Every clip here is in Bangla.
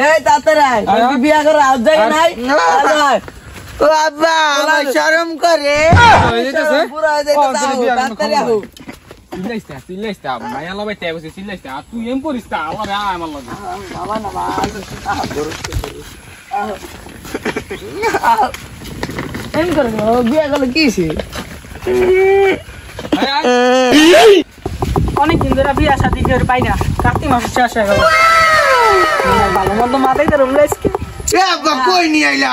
এই তাড়াতাড়ি তুই বিয়া করে আজ যাই নাই ও আব্বা আমার শরম করে পুরো তাড়াতাড়ি আহো সিলাইস্তা মায়া লবাই তাই বসে সিলাইস্তা তুই এম করিস্তা আল্লাহ রে আমার লগে বাবা না এম করে বিয়া করলে কি হইছে অনেক দিন ধরে বিয়া শাদী করে পাই না কার্তিক মাস শেষ হয়ে গেল ভালো মন্দ মাথায় তো রুমলাইসকে এ আব্বা কই নি আইলা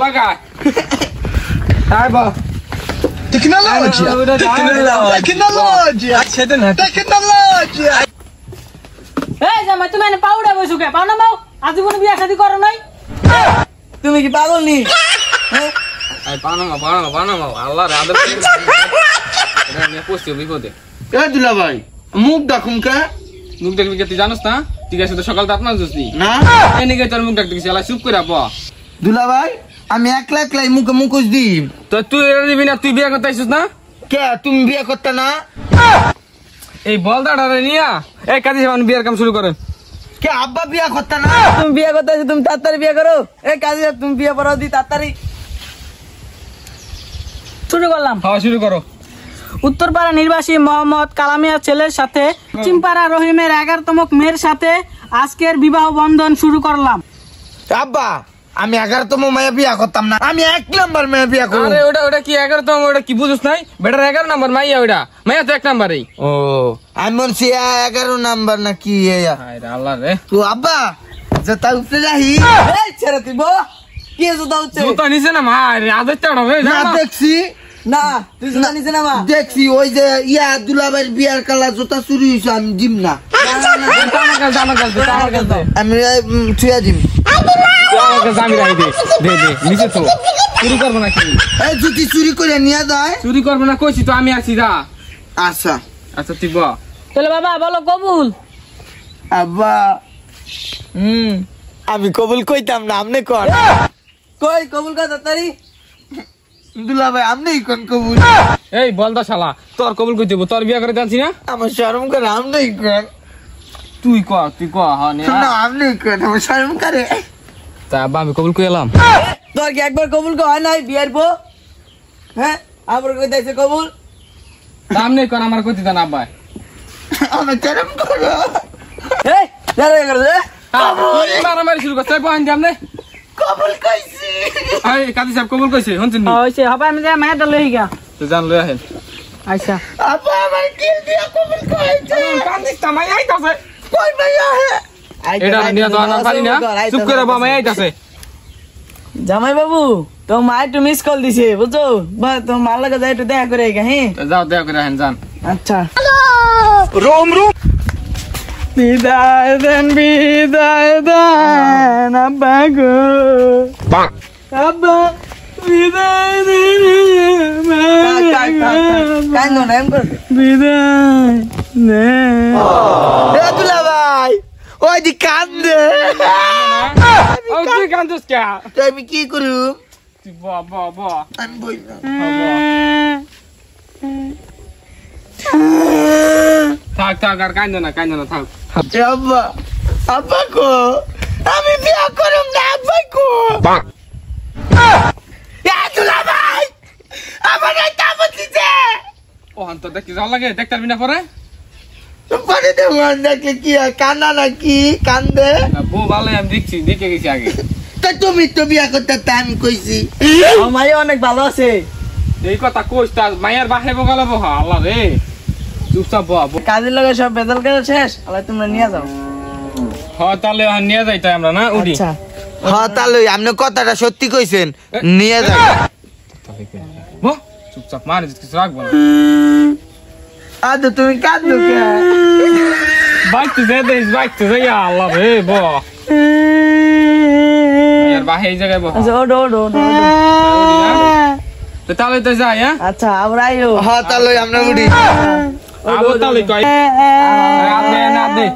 লাগা আইবা টেকনোলজি এই জামাই তুমি এনে পাউডা বসু কে পাও না পাও আজীবন বিয়া শাদী করো নাই তুমি কি পাগল নি আই বানামা আল্লাহ রে আদর এটা নিয়ে পোস্ট বিপদে এ দুলা ভাই মুখ ডাকুম কে মুখ দেখবি কে তুই জানোস না ঠিক আছে তো সকাল দাঁত না জুসনি না এনে গে তোর মুখ ডাকতে গেছিস আলা চুপ করে আপা দুলা ভাই আমি একলা একলাই মুখে মুখোশ দিই তো তুই এর দিবি না তুই বিয়া করতে আইছিস না কে তুমি বিয়ে করতে না এই বলদাটারে নিয়া এই কাজী সাহেব বিয়ার কাম শুরু করেন কে আব্বা বিয়ে করতে না তুমি বিয়ে করতে আছো তুমি তাড়াতাড়ি বিয়ে করো এ কাজী তুমি বিয়ে পড়াও দি তাড়াতাড়ি শুরু করলাম হ্যাঁ শুরু করো উত্তরপাড়া নির্বাসী মোহাম্মদ কালামিয়া ছেলের সাথে চিম্পাড়া রহিমের 11তম মেয়ের সাথে আজকের বিবাহ বন্ধন শুরু করলাম আব্বা আমি 11তম মেয়ে বিয়ে করতাম না আমি 1 নাম্বার মেয়ে বিয়ে করব আরে ওটা কি 11তম ওটা কি বুঝছ নাই বেটার 11 নাম্বার মাইয়া ওটা মাইয়া তো 1 নাম্বারই ও আমি মনছি 11 নাম্বার না কি এয়া হায় রে আল্লাহ রে তো আব্বা জতা উঠে যাহি এই ছেড়ে দিব কি জতা উঠছে জুতা নিছে না মার আদর চড়া রে না দেখছি না তুই জতা নিছে না মা দেখছি ওই যে ইয়া দুলাভাইয়ের বিয়ার কালা জুতা চুরি হইছে আমি জিম না জানা গেল আমি ছুয়া জিম জামি রাই দে নিচে তো চুরি করবো না কি এই জুতি চুরি করে নিয়ে যায় চুরি করবো না কইছি তো আমি আছি যা আচ্ছা আচ্ছা ঠিক তাহলে বাবা বলো কবুল আব্বা আমি কবুল কইতাম না আমনে কোন কই কবুল কা তাড়াতাড়ি দুলাভাই আমনেই কোন কবুল এই বলদা শালা তোর কবুল কই দেব তোর বিয়া করে জানছি না আমার শরম করে আমনেই কোন তুই ক হ্যাঁ না আমনেই কোন আমার শরম করে তা আব্বা আমি কবুল কই এলাম তোর কি একবার কবুল কো হয় নাই বিয়ার পো হ্যাঁ আবার কই দাইছে কবুল সামনে কোন আমার কইতে দেন আব্বা আমার শরম করে এই দাঁড়া করে দে মারামারি শুরু করছে বহান জামনে কবুল কইছি এই কাজী সাহেব কবুল কইছে শুনছেন নি হইছে হবে আমি যা মায়ের লই গা তো জান লই আহেন আচ্ছা আব্বা আমার কিল দিয়া কবুল কইছে কান্দিস তা মাই আইতাছে কই ভাইয়া এটা নিয়া তো আনা পারি না চুপ করে বাবা মাই আইতাছে জামাই বাবু তো মা একটু মিস কল দিছে বুঝছো বা তো মার লাগে যাই একটু দেখা করে গা হ্যাঁ যাও দেখা করে আহেন জান আচ্ছা রোম বিদায় দেন আব্বা গো আব্বা বিদায় দেন কান্দো না এম কর বিদায় নে তুলা ভাই ওই দি কান্দে ও তুই কান্দস কে আমি কি করু বাবা আমি বই না থাক আর কান্দো না থাক আব্বা আব্বা কো আমি বিয়া করুম না আব্বা কো তুলা ভাই আমার একটা বলতিছে ও হন তো দেখি যাও লাগে দেখতে পারবি না পরে পরে দেব দেখলে কি কান্না নাকি কান্দে বউ ভালো আমি দেখে গেছি আগে তা তুমি তো বিয়া করতে আমি কইছি আমার অনেক ভালো আছে এই কথা কইস তা মায়ের বাহে বগালে বহা আল্লাহ রে চুপচাপ বহ কাজের লগে সব বেদল কাজ শেষ আল্লাহ তোমরা নিয়ে যাও হ্যাঁ তাহলে নিয়ে যাই তাই আমরা না উঠি হ্যাঁ তাহলে আপনি কথাটা সত্যি কইছেন নিয়ে যাই বহ চুপচাপ মার কিছু রাখবো না আদো তুমি কাঁদো কে বাইক তো যাই আল্লাহ রে বহ মায়ের বাহে এই জায়গায় বহ আচ্ছা ওডো তো তাহলে তো যাই হ্যাঁ আচ্ছা আমরা আইও হ্যাঁ তাহলে আমরা উঠি আবো তাহলে কই না দে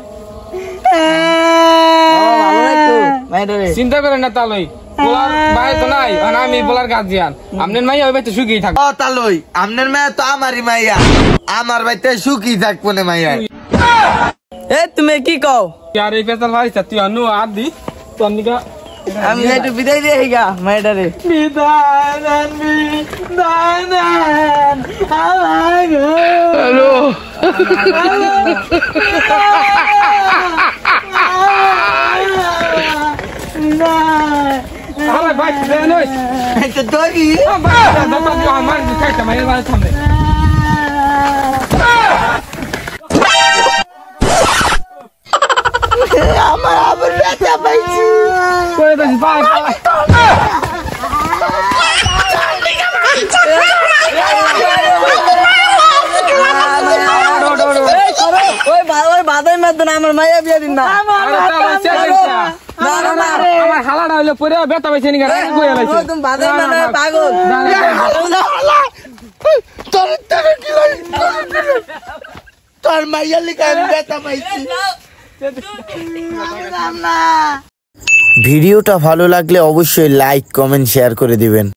চিন্তা করে না তাহলে পোলার ভাই তো নাই আর আমি পোলার গার্জিয়ান আপনার মাইয়া ওই বাইতে সুখী থাকবে ও তালই আমনের মায়া তো আমারই মাইয়া আমার বাইতে সুখী থাকবো না মাইয়া এ তুমি কি কও আর এই পেতাল ভাই তুই আনু আর দি তোর নিকা আমি একটু বিদায় দিয়ে গা মাইডারে হ্যালো আরে ভাই দে নই এটা দড়ি ভাই দাদা তুই আমার খাইতে মাইয়া ভাই সামনে আমার আবার ব্যথা পাইছি কই দিস ভাই ওই বাদাই মারতো না আমার মাইয়া বিয়া দিন না আমার হালাটা হইলে পরে ব্যথা পাইছে নি গাড়ি কই আলাইছে তুমি বাদাই মানে পাগল তোর মাইয়া লিখা আমি ব্যথা পাইছি ভিডিওটা ভালো লাগলে অবশ্যই লাইক কমেন্ট শেয়ার করে দিবেন।